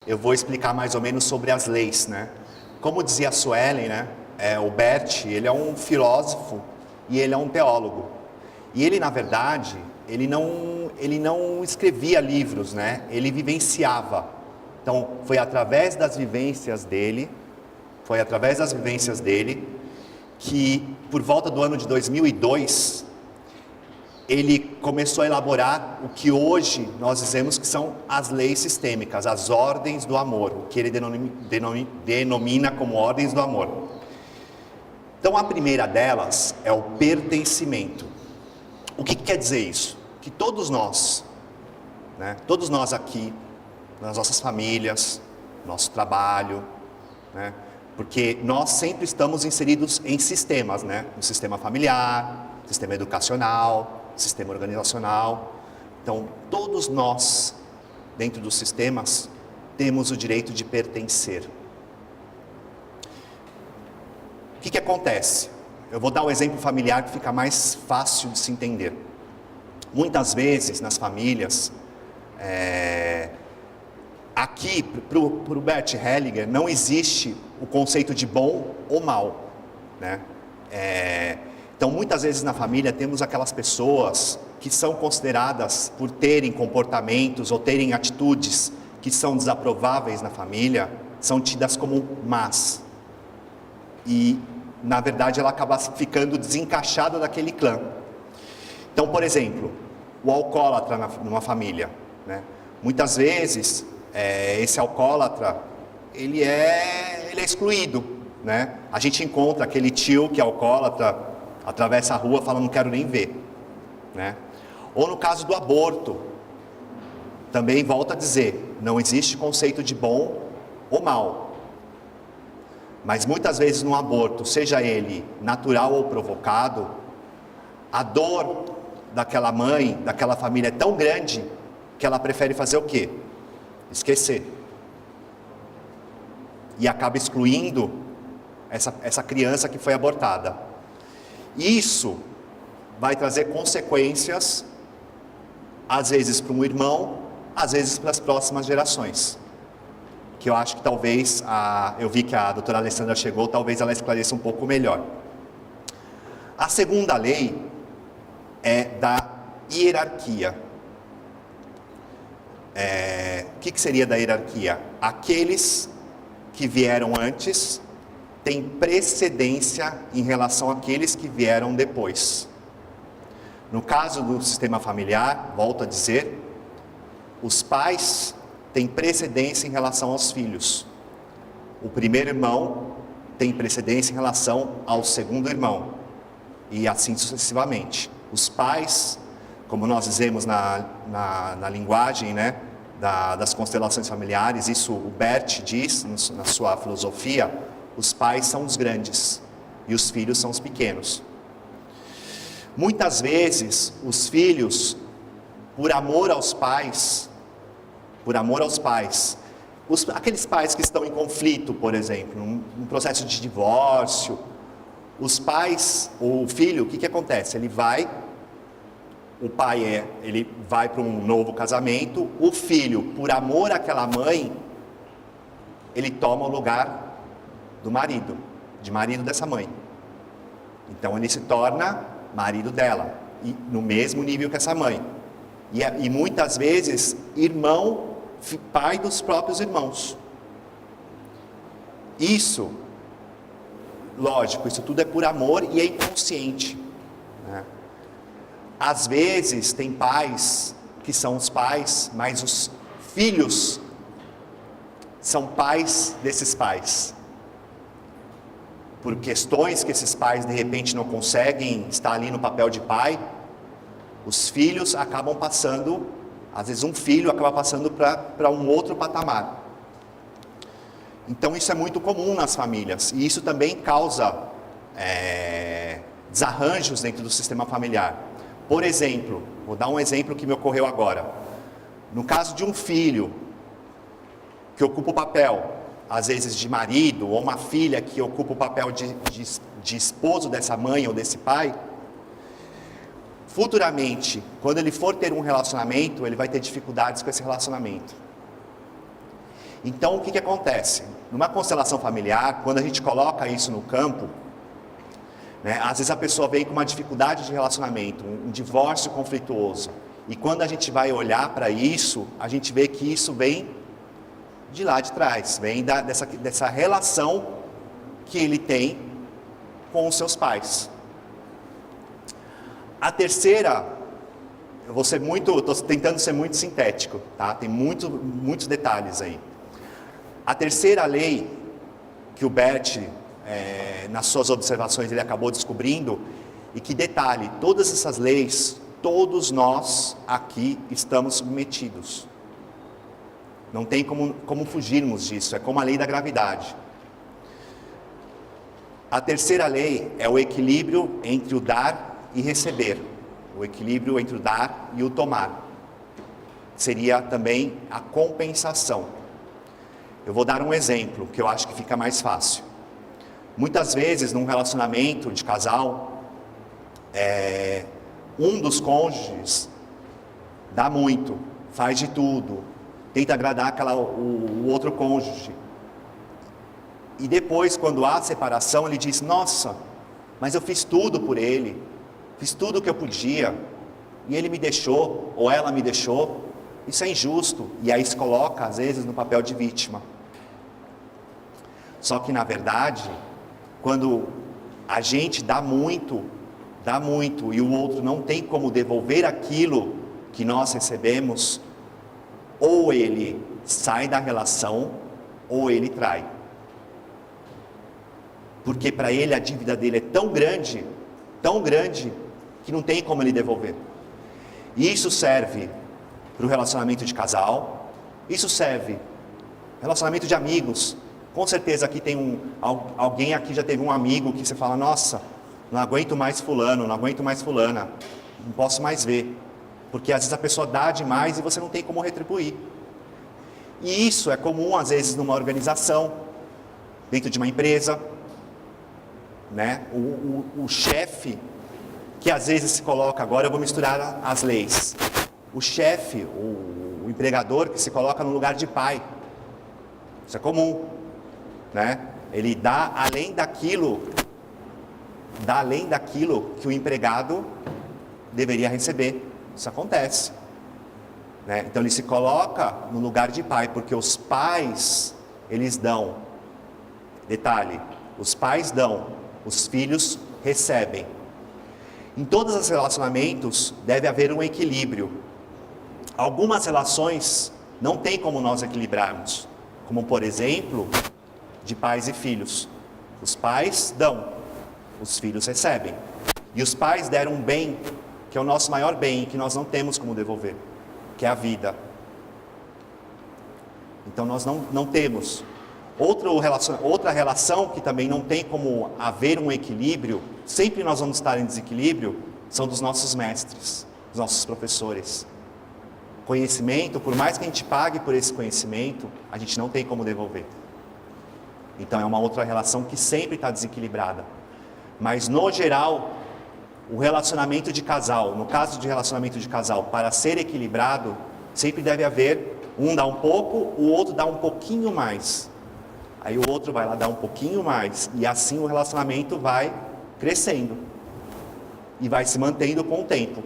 eu vou explicar mais ou menos sobre as leis, né? Como dizia a Suelen, né? O Bert, ele é um filósofo e ele é um teólogo. E ele, na verdade, ele não escrevia livros, né? Ele vivenciava. Então, foi através das vivências dele, que, por volta do ano de 2002, ele começou a elaborar o que hoje nós dizemos que são as leis sistêmicas, as ordens do amor, o que ele denomina como ordens do amor. Então, a primeira delas é o pertencimento. O que quer dizer isso? Que todos nós, né, todos nós aqui, nas nossas famílias, nosso trabalho, né, porque nós sempre estamos inseridos em sistemas, né, no sistema familiar, sistema educacional, sistema organizacional. Então, todos nós, dentro dos sistemas, temos o direito de pertencer. O que acontece? Eu vou dar um exemplo familiar que fica mais fácil de se entender. Muitas vezes, nas famílias, aqui, para o Bert Hellinger, não existe o conceito de bom ou mal, né? Então, muitas vezes na família temos aquelas pessoas que são consideradas, por terem comportamentos ou terem atitudes que são desaprováveis na família, são tidas como más. E, na verdade, ela acaba ficando desencaixada daquele clã. Então, por exemplo, o alcoólatra numa família, né? Muitas vezes, esse alcoólatra, ele é excluído, né? A gente encontra aquele tio que é alcoólatra, atravessa a rua, fala, não quero nem ver, né? Ou no caso do aborto, também volto a dizer, não existe conceito de bom ou mal. Mas muitas vezes no aborto, seja ele natural ou provocado, a dor daquela mãe, daquela família é tão grande, que ela prefere fazer o quê? Esquecer. E acaba excluindo essa criança que foi abortada. Isso vai trazer consequências, às vezes para um irmão, às vezes para as próximas gerações. Que eu acho que talvez, eu vi que a doutora Alessandra chegou, talvez ela esclareça um pouco melhor. A segunda lei é da hierarquia. O que seria da hierarquia? Aqueles que vieram antes têm precedência em relação àqueles que vieram depois. No caso do sistema familiar, volto a dizer, os pais têm precedência em relação aos filhos. O primeiro irmão tem precedência em relação ao segundo irmão. E assim sucessivamente. Os pais, como nós dizemos na linguagem, né, das constelações familiares, isso o Bert diz na sua filosofia, os pais são os grandes e os filhos são os pequenos. Muitas vezes, os filhos, por amor aos pais, aqueles pais que estão em conflito, por exemplo, num processo de divórcio, os pais, ou o filho, o que acontece? O pai ele vai para um novo casamento, o filho, por amor àquela mãe, ele toma o lugar do marido dessa mãe. Então ele se torna marido dela, e no mesmo nível que essa mãe. E muitas vezes, pai dos próprios irmãos. Isso, lógico, isso tudo é por amor e é inconsciente, né? Às vezes tem pais que são os pais, mas os filhos são pais desses pais. Por questões que esses pais de repente não conseguem estar ali no papel de pai, os filhos acabam passando, às vezes um filho acaba passando para um outro patamar. Então isso é muito comum nas famílias, e isso também causa desarranjos dentro do sistema familiar. Por exemplo, vou dar um exemplo que me ocorreu agora. No caso de um filho que ocupa o papel, às vezes de marido, ou uma filha que ocupa o papel de esposo dessa mãe ou desse pai, futuramente, quando ele for ter um relacionamento, ele vai ter dificuldades com esse relacionamento. Então, o que acontece? Numa constelação familiar, quando a gente coloca isso no campo, né, às vezes a pessoa vem com uma dificuldade de relacionamento, um divórcio conflituoso. E quando a gente vai olhar para isso, a gente vê que isso vem de lá de trás, vem dessa relação que ele tem com os seus pais. A terceira, estou tentando ser muito sintético, tá? Tem muitos detalhes aí. A terceira lei que o Bert, nas suas observações, ele acabou descobrindo, e que, detalhe, todas essas leis, todos nós aqui estamos submetidos. Não tem como fugirmos disso, é como a lei da gravidade. A terceira lei é o equilíbrio entre o dar e receber. O equilíbrio entre o dar e o tomar. Seria também a compensação. Eu vou dar um exemplo, que eu acho que fica mais fácil. Muitas vezes, num relacionamento de casal, um dos cônjuges dá muito, faz de tudo, tenta agradar o outro cônjuge. E depois, quando há separação, ele diz: nossa, mas eu fiz tudo por ele, fiz tudo o que eu podia, e ele me deixou, ou ela me deixou. Isso é injusto. E aí se coloca, às vezes, no papel de vítima. Só que, na verdade, quando a gente dá muito, e o outro não tem como devolver aquilo que nós recebemos, ou ele sai da relação, ou ele trai. Porque para ele a dívida dele é tão grande, que não tem como ele devolver. E isso serve para o relacionamento de casal, isso serve para o relacionamento de amigos. Com certeza aqui tem alguém aqui já teve um amigo que você fala: nossa, não aguento mais fulano, não aguento mais fulana, não posso mais ver. Porque às vezes a pessoa dá demais e você não tem como retribuir. E isso é comum às vezes numa organização, dentro de uma empresa, né? O chefe, que às vezes se coloca, agora eu vou misturar as leis. O chefe, o empregador que se coloca no lugar de pai. Isso é comum, né? Ele dá além daquilo que o empregado deveria receber. Isso acontece, né? Então ele se coloca no lugar de pai, porque os pais, eles dão. Detalhe, os pais dão, os filhos recebem. Em todos os relacionamentos deve haver um equilíbrio. Algumas relações não tem como nós equilibrarmos, como por exemplo, de pais e filhos. Os pais dão, os filhos recebem. E os pais deram um bem, que é o nosso maior bem, que nós não temos como devolver, que é a vida. Então nós não temos. Outra relação que também não tem como haver um equilíbrio, sempre nós vamos estar em desequilíbrio, são dos nossos mestres, dos nossos professores. Conhecimento, por mais que a gente pague por esse conhecimento, a gente não tem como devolver. Então é uma outra relação que sempre está desequilibrada. Mas no geral, o relacionamento de casal, no caso de relacionamento de casal, para ser equilibrado, sempre deve haver um dá um pouco, o outro dá um pouquinho mais. Aí o outro vai lá dar um pouquinho mais, e assim o relacionamento vai crescendo e vai se mantendo com o tempo.